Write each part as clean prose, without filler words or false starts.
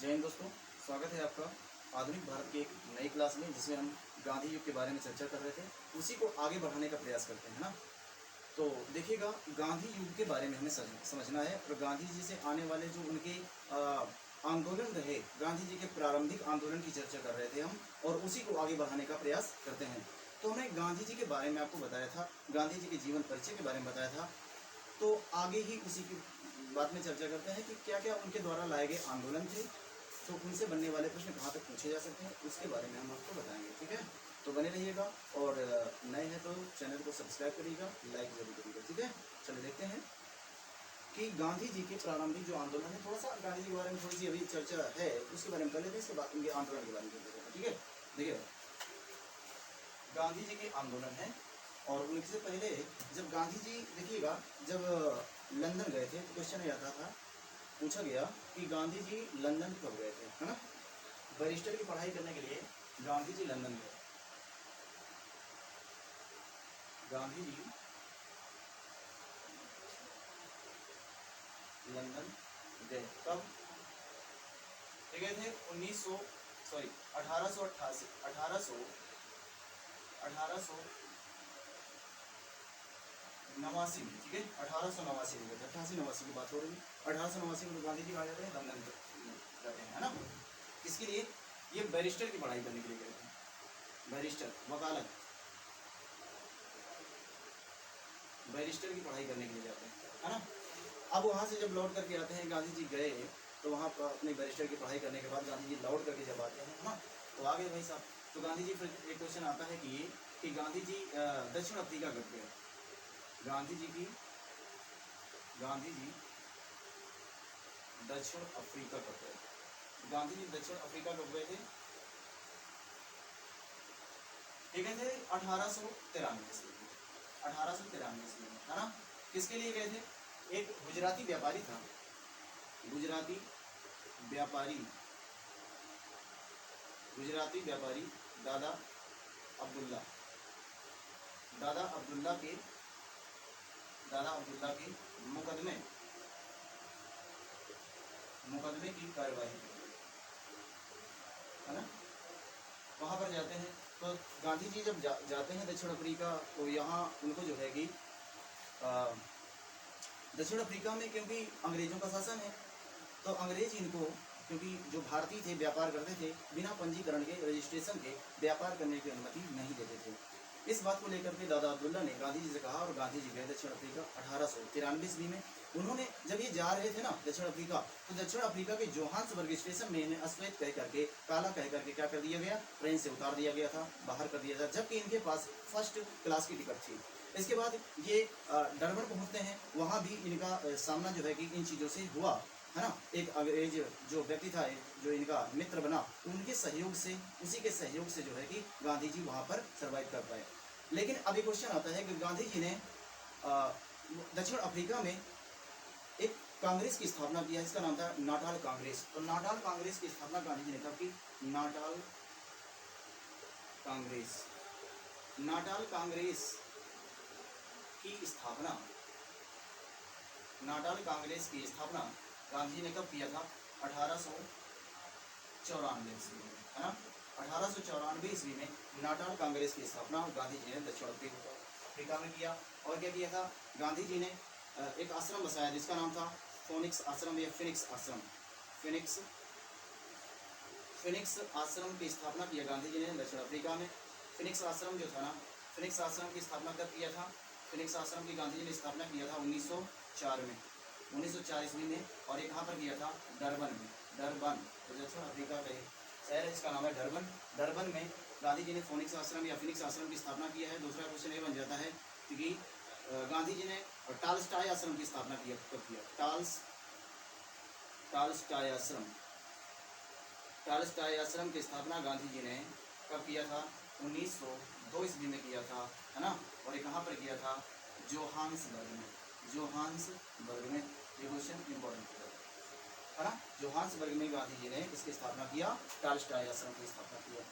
जय हिंद दोस्तों, स्वागत है आपका आधुनिक भारत की एक नई क्लास में, जिसमें हम गांधी युग के बारे में चर्चा कर रहे थे। उसी को आगे बढ़ाने का प्रयास करते हैं ना। तो देखिएगा, गांधी युग के बारे में हमें समझना है और गांधी जी से आने वाले जो उनके आंदोलन रहे, गांधी जी के प्रारंभिक आंदोलन की चर्चा कर रहे थे हम, और उसी को आगे बढ़ाने का प्रयास करते हैं। तो हमने गांधी जी के बारे में आपको बताया था, गांधी जी के जीवन परिचय के बारे में बताया था। तो आगे ही उसी की बात में चर्चा करते हैं कि क्या क्या उनके द्वारा लाए गए आंदोलन थे, तो उनसे बनने वाले प्रश्न कहाँ तक पूछे जा सकते हैं, उसके बारे में हम आपको बताएंगे। ठीक है, तो बने रहिएगा, और नए हैं तो चैनल को सब्सक्राइब करिएगा, लाइक जरूर करिएगा। ठीक है, चलिए देखते हैं कि गांधी जी के प्रारंभिक जो आंदोलन है, थोड़ा सा गांधी जी के बारे में थोड़ी सी अभी चर्चा है, उसके बारे में कर लेते हैं, इसके बाद उनके आंदोलन के बारे में चर्चा करेंगे। ठीक है, देखिए गांधी जी के आंदोलन है, और उनसे पहले जब गांधी जी, देखिएगा, जब लंदन गए थे तो क्वेश्चन आता था, पूछा गया कि गांधी जी लंदन कब गए थे, है ना। बैरिस्टर की पढ़ाई करने के लिए गांधी जी लंदन गए। गांधी जी लंदन गए कब? गए थे 1888 1889 में। ठीक है, 1889 में गए थे, 88-89 की बात हो रही है। 1889 में तो गांधी जी आ जाते हैं, लंदन जाते हैं, है ना। किसके लिए? ये बैरिस्टर की पढ़ाई करने के लिए गए थे। बैरिस्टर, वकालत, बैरिस्टर की पढ़ाई करने के लिए जाते हैं, है ना। अब वहाँ से जब लौट करके आते हैं, गांधी जी गए तो वहाँ पर अपने बैरिस्टर की पढ़ाई करने के बाद गांधी जी लौट करके जब आते हैं, है ना, तो आगे भाई साहब, तो गांधी जी, फिर एक क्वेश्चन आता है कि गांधी जी दक्षिण अफ्रीका कब गए? गांधी जी दक्षिण अफ्रीका कब गए? गांधी जी दक्षिण अफ्रीका कब गए थे? ठीक है, 1893 ईस्वी में, 1893 ईस्वी में, है ना। किसके लिए गए थे? एक गुजराती व्यापारी था, गुजराती व्यापारी दादा अब्दुल्ला के मुकदमे की कार्यवाही, है ना। वहाँ पर जाते हैं, तो गांधी जी जब जाते हैं दक्षिण अफ्रीका, तो यहाँ उनको जो है कि दक्षिण अफ्रीका में, क्योंकि अंग्रेजों का शासन है, तो अंग्रेज इनको, क्योंकि जो भारतीय थे व्यापार करते थे, बिना पंजीकरण के, रजिस्ट्रेशन के व्यापार करने की अनुमति नहीं देते थे। इस बात को लेकर के दादा अब्दुल्ला ने गांधी जी से कहा, और गांधी जी गए दक्षिण अफ्रीका 1893 ईस्वी में। उन्होंने, जब ये जा रहे थे ना दक्षिण अफ्रीका, तो दक्षिण अफ्रीका के जोहान्सबर्ग स्टेशन में इन्हें अश्वेत कह करके, काला कह करके क्या कर दिया गया? ट्रेन से उतार दिया गया था, बाहर कर दिया था, जबकि इनके पास फर्स्ट क्लास की टिकट थी। इसके बाद ये डरबन पहुंचते हैं, वहाँ भी इनका सामना जो है कि इन चीज़ों से हुआ, है ना। एक अंग्रेज जो व्यक्ति था, जो इनका मित्र बना, उनके सहयोग से, उसी के सहयोग से जो है कि गांधी जी वहाँ पर सर्वाइव कर पाए। लेकिन अभी क्वेश्चन आता है कि गांधी जी ने दक्षिण अफ्रीका में एक कांग्रेस की स्थापना किया, इसका नाम था नाटाल कांग्रेस। तो नाटाल कांग्रेस की स्थापना गांधी जी ने कब की? नाटाल कांग्रेस की स्थापना गांधी जी ने कब किया था? 1894 ईस्वी में, है ना। 1894 ईस्वी में नाटाल कांग्रेस की स्थापना गांधी जी ने दक्षिण अफ्रीका में किया। और क्या किया था? गांधी जी ने एक आश्रम बसाया, जिसका नाम था फोनिक्स आश्रम या फिनिक्स आश्रम। फिनिक्स आश्रम की स्थापना किया गांधी जी ने दक्षिण अफ्रीका में। फिनिक्स आश्रम जो था ना, फिनिक्स आश्रम की स्थापना कब किया था? फिनिक्स आश्रम की गांधी जी ने स्थापना किया था 1904 में, 1904 ईस्वी में। और ये कहाँ पर किया था? डरबन में। डरबन, तो दक्षिण अफ्रीका का शहर है, इसका नाम है डरबन। डरबन में गांधी जी ने फोनिक्स आश्रम या फिनिक्स आश्रम की स्थापना की है। दूसरा क्वेश्चन ये बन जाता है कि गांधी जी ने टालस्टॉय आश्रम की स्थापना कब किया? टालस्टॉय आश्रम की स्थापना गांधी जी ने कब किया था? 1902 ईस्वी में किया था, है ना। और ये कहाँ पर किया था? जोहान्सबर्ग में। ये क्वेश्चन इंपॉर्टेंट है ना। जोहान्सबर्ग में गांधी जी ने इसकी स्थापना किया, टालस्टॉय आश्रम की स्थापना किया।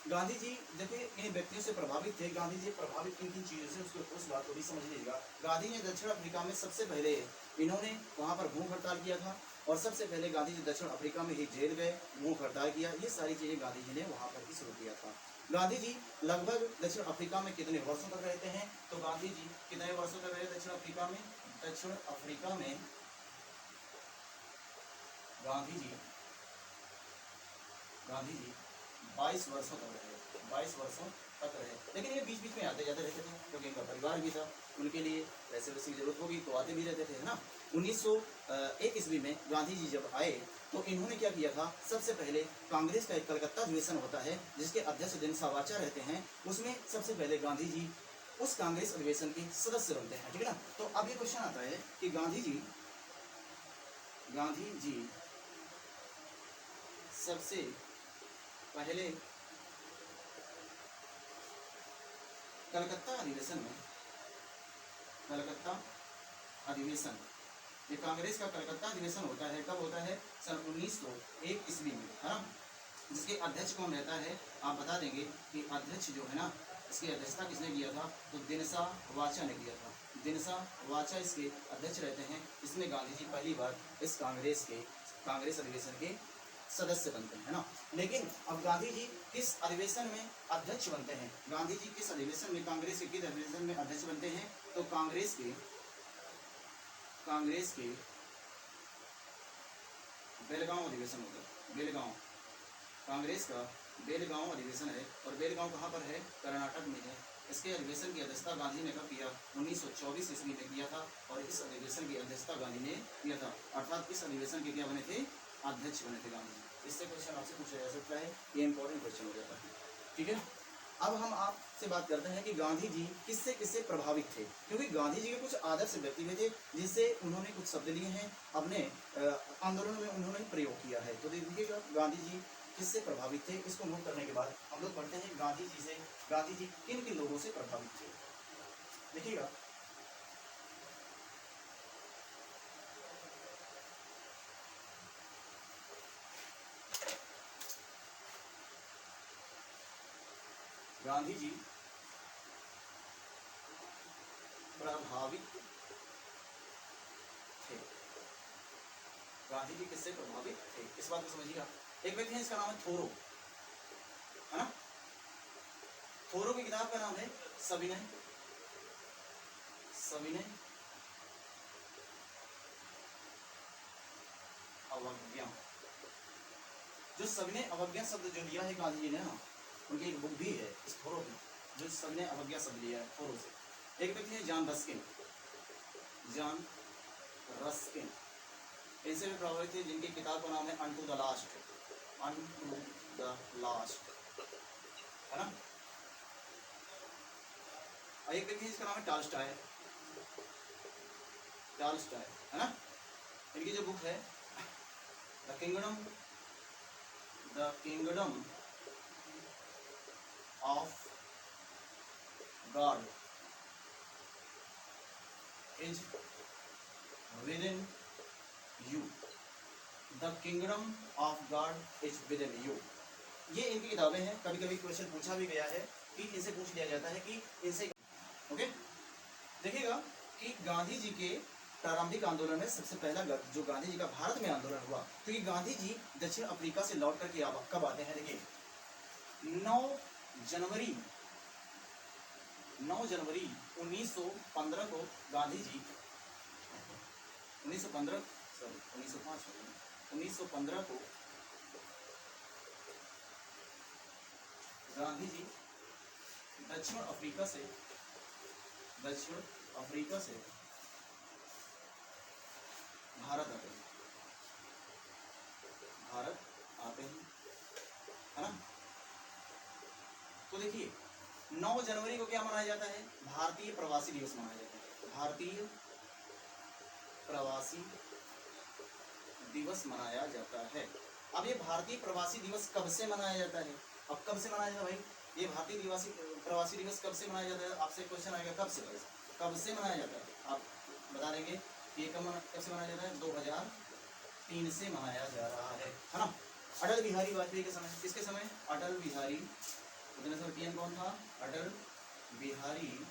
गांधी जी देखिए इन व्यक्तियों से प्रभावित थे। गांधी जी प्रभावित किन किन चीज़ों से, उसको उस बात को भी समझ लीजिएगा। गांधी ने दक्षिण अफ्रीका में सबसे पहले इन्होंने वहाँ पर भूख हड़ताल किया था, और सबसे पहले गांधी जी दक्षिण अफ्रीका में ही जेल गए, भूख हड़ताल किया, ये सारी चीज़ें गांधी जी ने वहाँ पर ही शुरू किया था। गांधी जी लगभग दक्षिण अफ्रीका में कितने वर्षों तक रहते हैं? तो गांधी जी कितने वर्षों तक रहे दक्षिण अफ्रीका में? दक्षिण अफ्रीका में गांधी जी 22 वर्षों तक रहे, 22 वर्षों तक रहे। लेकिन ये बीच बीच में आते जाते रहते थे, क्योंकि इनका परिवार भी था, उनके लिए पैसे वैसे की जरूरत होगी तो आते भी रहते थे, है ना। 1901 ईस्वी में गांधी जी जब आए तो इन्होंने क्या किया था? सबसे पहले कांग्रेस का एक कलकत्ता अधिवेशन होता है जिसके अध्यक्ष दिनसा वाचा रहते हैं, उसमें सबसे पहले गांधी जी उस कांग्रेस अधिवेशन के सदस्य बनते हैं, ठीक है ना। तो अब ये क्वेश्चन आता है कि गांधी जी सबसे पहले कलकत्ता अधिवेशन, ये कांग्रेस का कलकत्ता अधिवेशन होता है, कब होता है? सन 1901 ईस्वी में, है ना। जिसके अध्यक्ष कौन रहता है? आप बता देंगे कि अध्यक्ष जो है ना, इसकी अध्यक्षता किसने किया था? तो दिनसा वाचा ने किया था। दिनसा वाचा इसके अध्यक्ष रहते हैं। इसमें गांधी जी पहली बार इस कांग्रेस अधिवेशन के सदस्य बनते हैं, है ना। लेकिन अब गांधी जी किस अधिवेशन में अध्यक्ष बनते हैं? गांधी जी किस अधिवेशन में, कांग्रेस के किस अधिवेशन में अध्यक्ष बनते हैं? तो कांग्रेस के बेलगांव अधिवेशन होता है। बेलगांव, कांग्रेस का बेलगांव अधिवेशन है, और बेलगांव कहाँ पर है? कर्नाटक में है। इसके अधिवेशन की अध्यक्षता गांधी ने कब किया? 1924 ईस्वी में किया था, और इस अधिवेशन की अध्यक्षता गांधी ने किया था, अर्थात इस अधिवेशन के क्या बने थे? अध्यक्ष बने थे गांधी जी। इससे क्वेश्चन आपसे पूछा जा सकता है, ये इंपॉर्टेंट क्वेश्चन हो जाता है, ठीक है। अब हम आपसे बात करते हैं कि गांधी जी किससे किससे प्रभावित थे, क्योंकि गांधी जी के कुछ आदर्श व्यक्ति भी थे जिससे उन्होंने कुछ शब्द लिए हैं, अपने आंदोलन में उन्होंने प्रयोग किया है। तो देखिएगा गांधी जी किससे प्रभावित थे, इसको नोट करने के बाद हम लोग पढ़ते हैं गांधी जी किन किन लोगों से प्रभावित थे। देखिएगा, गांधी जी प्रभावित थे। गांधी जी किससे प्रभावित थे, इस बात को समझिएगा। एक व्यक्ति है, इसका नाम है थोरो, है ना। थोरो की किताब का नाम है सविनय अवज्ञा। जो सविनय अवज्ञा शब्द जो लिया है गांधी जी ने ना, उनकी एक बुक भी है इस थोरो की, जो सविनय अवज्ञा शब्द लिया है थोरो से। एक व्यक्ति है जॉन रस्किन, इनसे भी प्रभावित थे, जिनकी किताब का नाम है अनटू द लास्ट, है ना। और एक व्यक्ति जिसका नाम है टॉलस्टॉय, है ना। इनकी जो बुक है the kingdom of God is with in you, the kingdom of God is with in you. ये इनकी किताबें हैं। कभी कभी क्वेश्चन पूछा भी गया है कि इनसे पूछ लिया जाता है कि इनसे, ओके। देखिएगा कि गांधी जी के प्रारंभिक आंदोलन में सबसे पहला जो गांधी जी का भारत में आंदोलन हुआ, क्योंकि गांधी जी दक्षिण अफ्रीका से लौट करके कब आते हैं? देखिए 9 जनवरी 1915 को गांधी जी 1915 को गांधी जी दक्षिण अफ्रीका से भारत आते हैं, है ना। तो देखिए 9 जनवरी को क्या मनाया जाता है? भारतीय प्रवासी दिवस मनाया जाता है। भारतीय प्रवासी दिवस मनाया जाता है। अब ये भारतीय प्रवासी दिवस कब से मनाया जाता है? अब कब से मनाया जाता है भाई? ये भारतीय प्रवासी दिवस कब से मनाया जाता है? आपसे क्वेश्चन आएगा कब से मनाया जाता है? आप बता देंगे कि ये कब से मनाया जाता है? 2003 से मनाया जा रहा है ना। अटल बिहारी वाजपेयी के समय, किसके समय? अटल बिहारी, पीएम कौन था? अटल बिहारी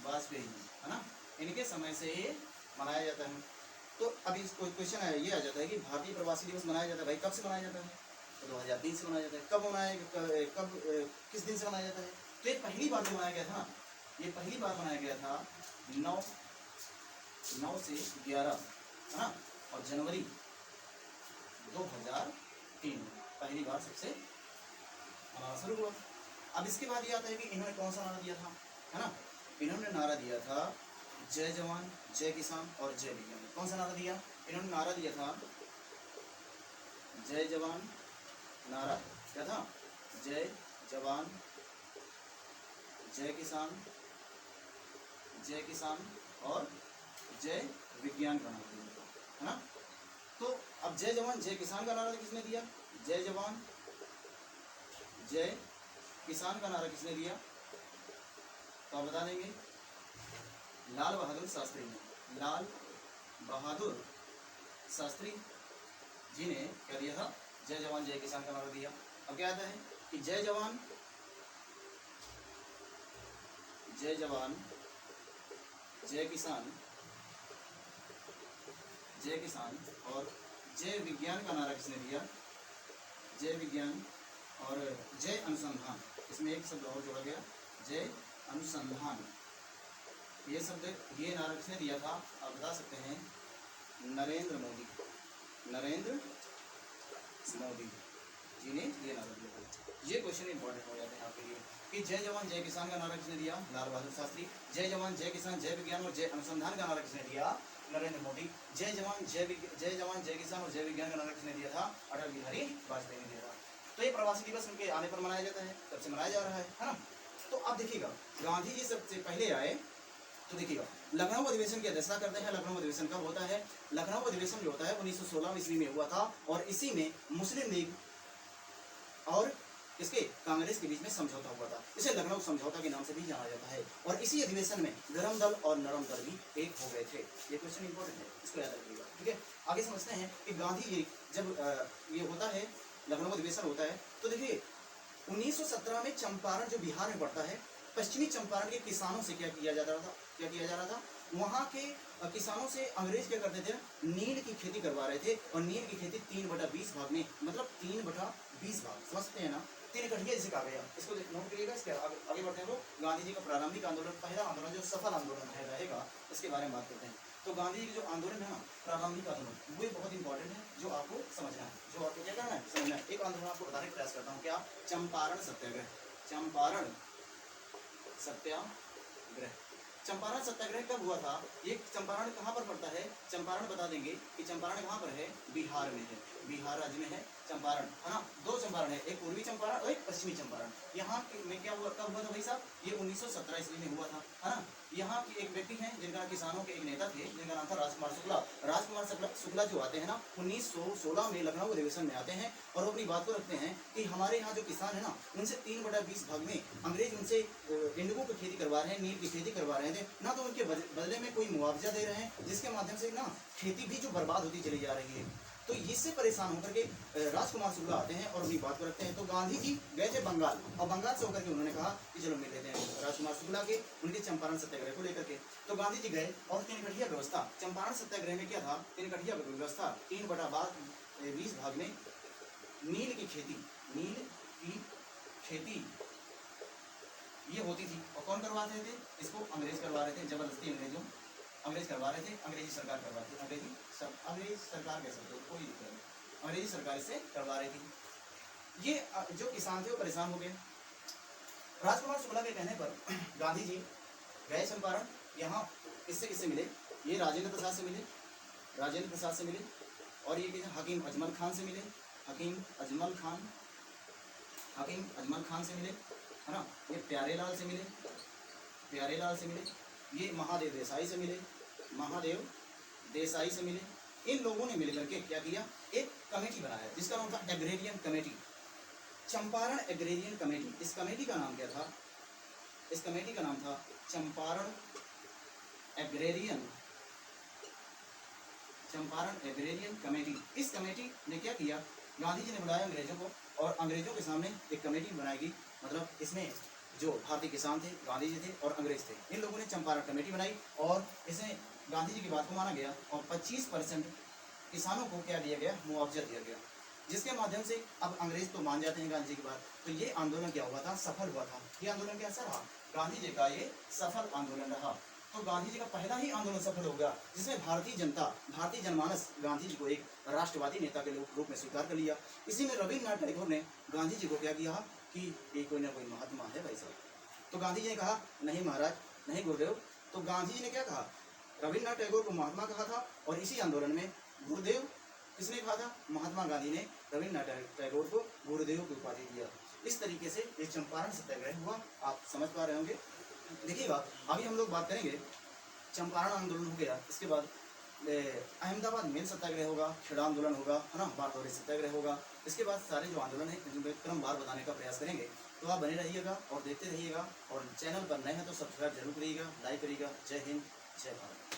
वाजपेयी, है ना। इनके समय से ये मनाया जाता है। तो अभी क्वेश्चन ये आ जाता है कि भारतीय प्रवासी दिवस मनाया जाता है, भाई कब से मनाया जाता है? तो 2003 से मनाया जाता है। कब मनाया, कब किस दिन से मनाया जाता है? तो ये पहली बार जो मनाया गया था ना, ये पहली बार मनाया गया था 9 से 11, है ना, और जनवरी 2003 पहली बार सबसे मनाना शुरू हुआ। अब इसके बाद ये आता है कि इन्होंने कौन सा नारा दिया था, है ना, इन्होंने नारा दिया था जय जवान जय किसान और जय विज्ञान। कौन सा नारा दिया? इन्होंने नारा दिया था जय जवान, नारा क्या था? जय जवान जय किसान और जय विज्ञान का नारा दिया, है ना। तो अब जय जवान जय किसान का नारा किसने दिया? जय जवान जय किसान का नारा किसने दिया? तो आप बता देंगे, लाल बहादुर शास्त्री ने, लाल बहादुर शास्त्री जी ने क्या दिया था? जय जवान जय किसान का नारा दिया। अब क्या आता है कि जय जवान जय किसान और जय विज्ञान का नारा किसने दिया? जय विज्ञान और जय अनुसंधान, इसमें एक शब्द और जोड़ा गया, जय अनुसंधान। ये शब्द, ये नारा किसने दिया था? आप बता सकते हैं, नरेंद्र मोदी जी ने ये नारा दिया था। ये क्वेश्चन इंपॉर्टेंट हो जाते हैं आपके लिए कि जय जवान जय किसान का नारा किसने दिया? लाल बहादुर शास्त्री। जय जवान जय किसान जय विज्ञान और जय अनुसंधान का नारा किसने दिया? नरेंद्र मोदी। जय जवान जय किसान और जय विज्ञान का नारा किसने दिया था? अटल बिहारी वाजपेयी ने दिया था। तो ये प्रवासी दिवस उनके आने पर मनाया जाता है, तब से मनाया जा रहा है ना। तो अब देखिएगा, गांधी जी सबसे पहले आए, तो देखिएगा लखनऊ अधिवेशन की अध्यक्षता करते हैं। लखनऊ अधिवेशन कब होता है? लखनऊ अधिवेशन जो होता है 1916 ईस्वी में हुआ था, और इसी में मुस्लिम लीग और इसके कांग्रेस के बीच में समझौता हुआ था। इसे लखनऊ समझौता के नाम से भी जाना जाता है। और इसी अधिवेशन में गरम दल और नरम दल भी एक हो गए थे। ये क्वेश्चन इंपॉर्टेंट है, इसको याद रखिएगा, ठीक है। आगे समझते हैं कि गांधी जी जब ये होता है, लखनऊ अधिवेशन होता है, तो देखिए 1917 में चंपारण जो बिहार में पड़ता है, पश्चिमी चंपारण के किसानों से क्या किया जा रहा था? वहाँ के किसानों से अंग्रेज क्या करते थे? नील की खेती करवा रहे थे, और नील की खेती 3/20 भाग में, मतलब 3/20 भाग, समझते हैं ना, 3 कठिया जिसे कहा गया। इसको नोट करिएगा। इसके आगे बढ़ते हैं लोग। गांधी जी का प्रारंभिक आंदोलन, पहला आंदोलन जो सफल आंदोलन रहेगा, इसके बारे में बात करते हैं। तो गांधी जी की जो आंदोलन है ना, प्रारंभिक आंदोलन, वो बहुत इंपॉर्टेंट है, जो आपको समझना है, जो आपको क्या करना है, समझना है। एक आंदोलन आपको बताने का प्रयास करता हूँ, क्या? चंपारण सत्याग्रह। चंपारण सत्याग्रह। चंपारण सत्याग्रह कब हुआ था? ये चंपारण कहाँ पर पड़ता है? चंपारण बता देंगे कि चंपारण कहाँ पर है? बिहार में है, बिहार राज्य में है चंपारण, है ना। 2 चंपारण है, एक पूर्वी चंपारण और एक पश्चिमी चंपारण। यहाँ में क्या हुआ, कब हुआ था भाई साहब? ये 1917 ईस्वी में हुआ था, है ना। यहाँ के एक व्यक्ति हैं जिनका किसानों के एक नेता थे, जिनका नाम था राजकुमार शुक्ला। राजकुमार शुक्ला जो आते हैं ना, 1916 में लखनऊ अधिवेशन में आते हैं, और वो अपनी बात को रखते हैं कि हमारे यहाँ जो किसान है ना, उनसे 3/20 भाग में अंग्रेज उनसे इंडिगो की खेती करवा रहे हैं, नील की खेती करवा रहे थे ना, तो उनके बदले में कोई मुआवजा दे रहे हैं, जिसके माध्यम से ना खेती भी जो बर्बाद होती चली जा रही है। तो इससे परेशान होकर के राजकुमार शुक्ला आते हैं और अपनी बात को रखते हैं। तो गांधी जी गए थे बंगाल, और बंगाल से होकर के उन्होंने कहा कि चलो मिल लेते हैं राजकुमार शुक्ला के, उनके चंपारण सत्याग्रह को लेकर के। तो गांधी जी गए, और 3 कठिया व्यवस्था, चंपारण सत्याग्रह में क्या था? 3 कठिया व्यवस्था, 3/20 भाग में नील की खेती ये होती थी। और कौन करवाते थे इसको? अंग्रेज करवा रहे थे, जबरदस्ती अंग्रेज करवा रहे थे, अंग्रेजी सरकार करवाती थी, अंग्रेज सरकार कह सकते हो, कोई दिक्कत नहीं, अंग्रेजी सरकार इससे करवा रही थी। ये जो किसान थे वो परेशान हो गए। राजकुमार शुक्ला के कहने पर गांधी जी गए चंपारण। यहाँ किससे मिले? ये राजेंद्र प्रसाद से मिले, और ये हकीम अजमल खान से मिले, हकीम अजमल खान से मिले, है ना। ये प्यारेलाल से मिले, ये महादेव देसाई से मिले। इन लोगों ने मिलकर के क्या किया? एक कमेटी बनाया, जिसका नाम था agrarian committee, Champaran agrarian committee. इस कमेटी का नाम क्या था? इस कमेटी का नाम था चंपारण एग्रेरियन कमेटी। इस कमेटी ने क्या किया? गांधी जी ने बुलाया अंग्रेजों को, और अंग्रेजों के सामने एक कमेटी बनाएगी, मतलब इसमें जो भारतीय किसान थे, गांधी जी थे और अंग्रेज थे, इन लोगों ने चंपारण कमेटी बनाई और इसमें गांधी जी की बात को माना गया और 25% किसानों को क्या दिया गया, मुआवजा दिया गया, जिसके माध्यम से अब अंग्रेज तो मान जाते हैं गांधी जी की बात। तो ये आंदोलन क्या हुआ था, सफल हुआ था। ये आंदोलन कैसा रहा, गांधी जी का ये सफल आंदोलन रहा। तो गांधी जी का पहला ही आंदोलन सफल हो गया, जिसमें भारतीय जनता, भारतीय जनमानस गांधी जी को एक राष्ट्रवादी नेता के रूप में स्वीकार कर लिया। इसी में रविन्द्रनाथ टैगोर ने गांधी जी को क्या किया कि ये कोई ना कोई महात्मा है भाई साहब। तो गांधी जी ने कहा नहीं महाराज, नहीं गुरुदेव। तो गांधी जी ने क्या कहा, रविन्द्रनाथ टैगोर को महात्मा कहा था और इसी आंदोलन में गुरुदेव किसने कहा था, महात्मा गांधी ने रविन्द्रनाथ टैगोर को गुरुदेव की उपाधि दिया। इस तरीके से ये चंपारण सत्याग्रह हुआ, आप समझ पा रहे होंगे। देखिएगा आगे हम लोग बात करेंगे, चंपारण आंदोलन हो गया, इसके बाद अहमदाबाद मेल सत्याग्रह होगा, खेड़ा आंदोलन होगा, है ना, बारदौरी सत्याग्रह होगा। इसके बाद सारे जो आंदोलन है इनमें क्रमवार बताने का प्रयास करेंगे। तो आप बने रहिएगा और देखते रहिएगा, और चैनल पर नए हैं तो सब्सक्राइब जरूर करिएगा, लाइक करिएगा। जय हिंद, जय भारत।